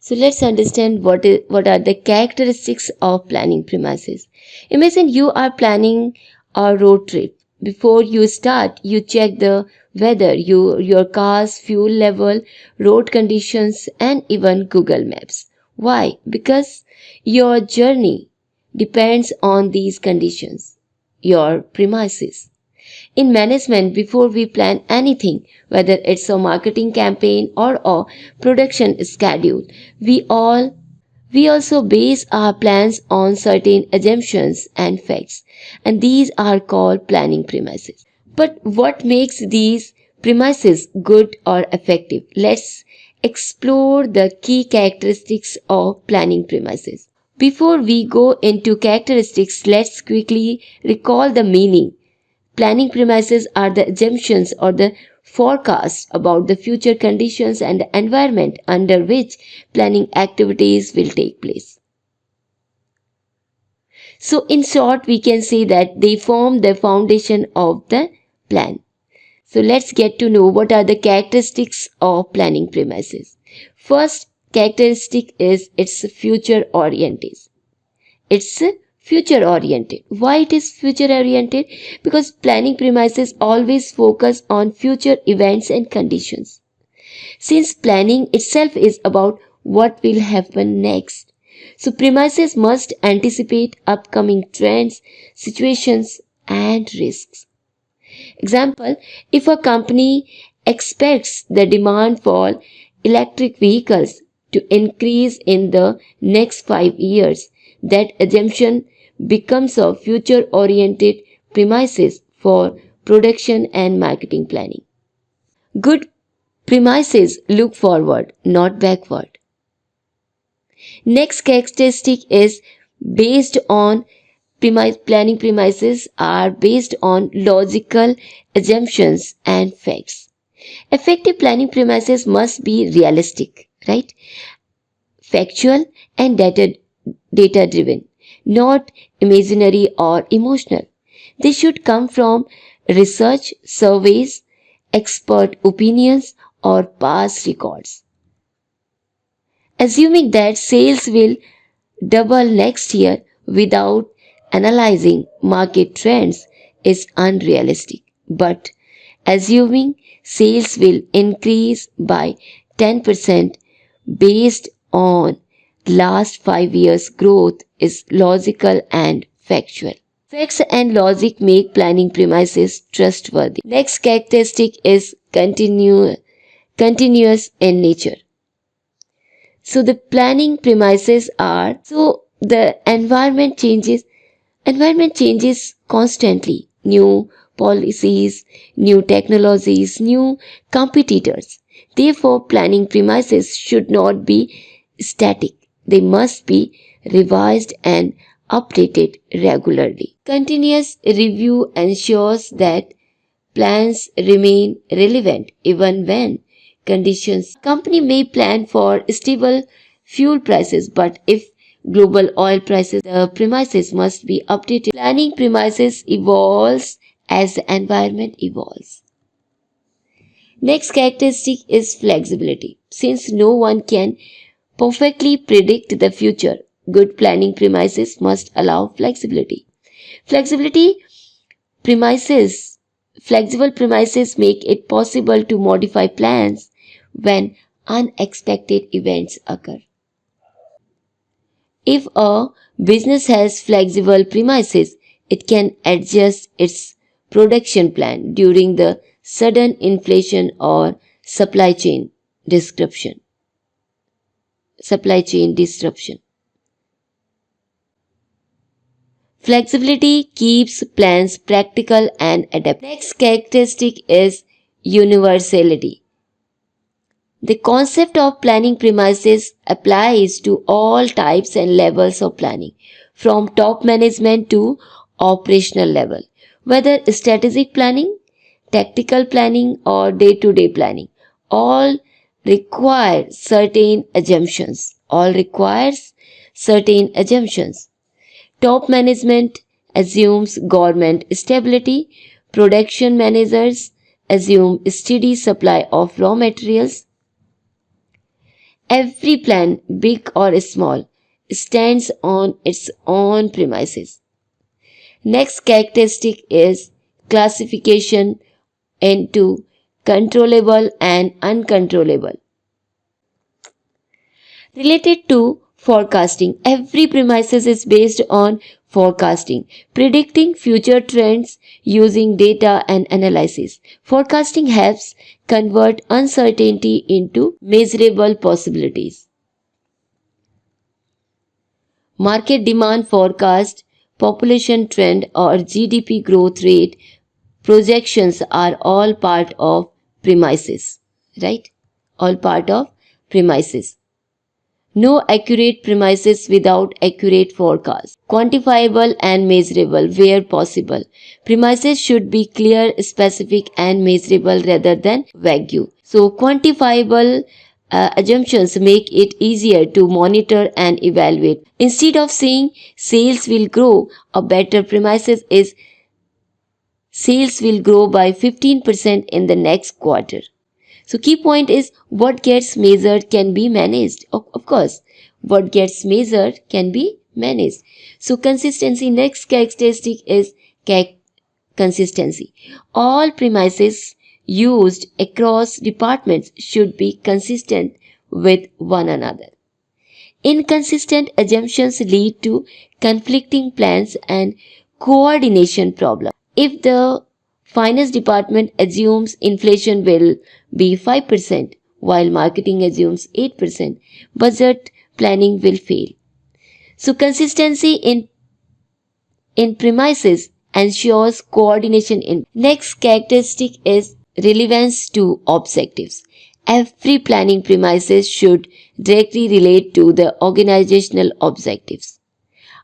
So let's understand what are the characteristics of planning premises. Imagine you are planning a road trip. Before you start, you check the weather, your car's fuel level, road conditions, and even Google Maps. Why? Because your journey depends on these conditions, your premises. In management, before we plan anything, whether it's a marketing campaign or a production schedule, we all we also base our plans on certain assumptions and facts, and these are called planning premises. But what makes these premises good or effective? Let's explore the key characteristics of planning premises. Before we go into characteristics, let's quickly recall the meaning. Planning premises are the assumptions or the forecasts about the future conditions and the environment under which planning activities will take place. So, in short, we can say that they form the foundation of the plan. So, let's get to know what are the characteristics of planning premises. First characteristic is its future orientation. It's future oriented. Why it is future oriented? Because planning premises always focus on future events and conditions. Since planning itself is about what will happen next, so premises must anticipate upcoming trends, situations, and risks. Example, if a company expects the demand for electric vehicles to increase in the next 5 years, that assumption becomes a future-oriented premises for production and marketing planning. Good premises look forward, not backward. Next characteristic is based on planning premises are based on logical assumptions and facts. Effective planning premises must be realistic, right? Factual and data driven, not imaginary or emotional. They should come from research, surveys, expert opinions, or past records. Assuming that sales will double next year without analyzing market trends is unrealistic. But assuming sales will increase by 10% based on last 5 years growth is logical and factual. Facts and logic make planning premises trustworthy. Next characteristic is continuous in nature. So the planning premises are, so the environment changes constantly. New policies, new technologies, new competitors. Therefore, planning premises should not be static. They must be revised and updated regularly. Continuous review ensures that plans remain relevant even when conditions. Company may plan for stable fuel prices, but if global oil prices, the premises must be updated. Planning premises evolves as the environment evolves. Next characteristic is flexibility. Since no one can perfectly predict the future, good planning premises must allow flexibility. Flexible premises make it possible to modify plans when unexpected events occur. If a business has flexible premises, it can adjust its production plan during the sudden inflation or supply chain disruption. Flexibility keeps plans practical and adaptable. Next characteristic is universality. The concept of planning premises applies to all types and levels of planning, from top management to operational level. Whether strategic planning, tactical planning, or day-to-day planning, all require certain assumptions. Top management assumes government stability, production managers assume steady supply of raw materials, Every plan, big or small, stands on its own premises. Next characteristic is classification into controllable and uncontrollable. Related to forecasting, every premises is based on forecasting, predicting future trends using data and analysis. Forecasting helps convert uncertainty into measurable possibilities. Market demand forecast, population trend, or GDP growth rate projections are all part of premises, right? All part of premises. No accurate premises without accurate forecast. Quantifiable and measurable where possible. Premises should be clear, specific, and measurable rather than vague. So, quantifiable assumptions make it easier to monitor and evaluate. Instead of saying sales will grow, a better premises is sales will grow by 15% in the next quarter. So key point is what gets measured can be managed. Of course, what gets measured can be managed. So consistency, next characteristic is consistency. All premises used across departments should be consistent with one another. Inconsistent assumptions lead to conflicting plans and coordination problems. If the finance department assumes inflation will be 5% while marketing assumes 8%, budget planning will fail. So consistency in premises ensures coordination in. Next characteristic is relevance to objectives. Every planning premises should directly relate to the organizational objectives.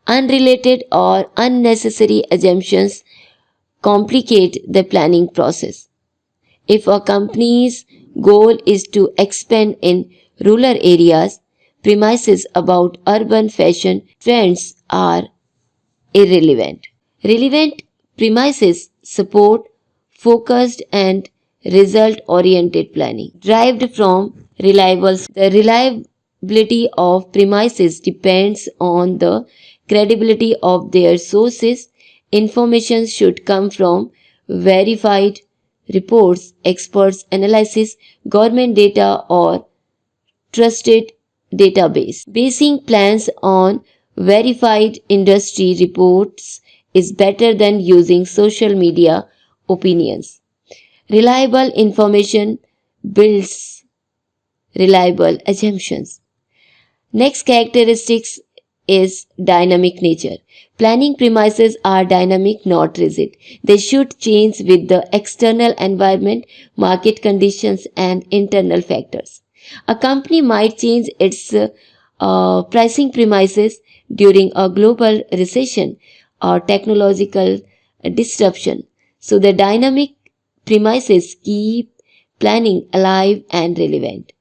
Unrelated or unnecessary assumptions complicate the planning process. If a company's goal is to expand in rural areas, premises about urban fashion trends are irrelevant. Relevant premises support focused and result oriented planning. Derived from reliable, the reliability of premises depends on the credibility of their sources. Information should come from verified reports, experts' analysis, government data, or trusted database. Basing plans on verified industry reports is better than using social media opinions. Reliable information builds reliable assumptions. Next characteristics is dynamic nature. Planning premises are dynamic, not rigid. They should change with the external environment, market conditions, and internal factors. A company might change its pricing premises during a global recession or technological disruption. So the dynamic premises keep planning alive and relevant.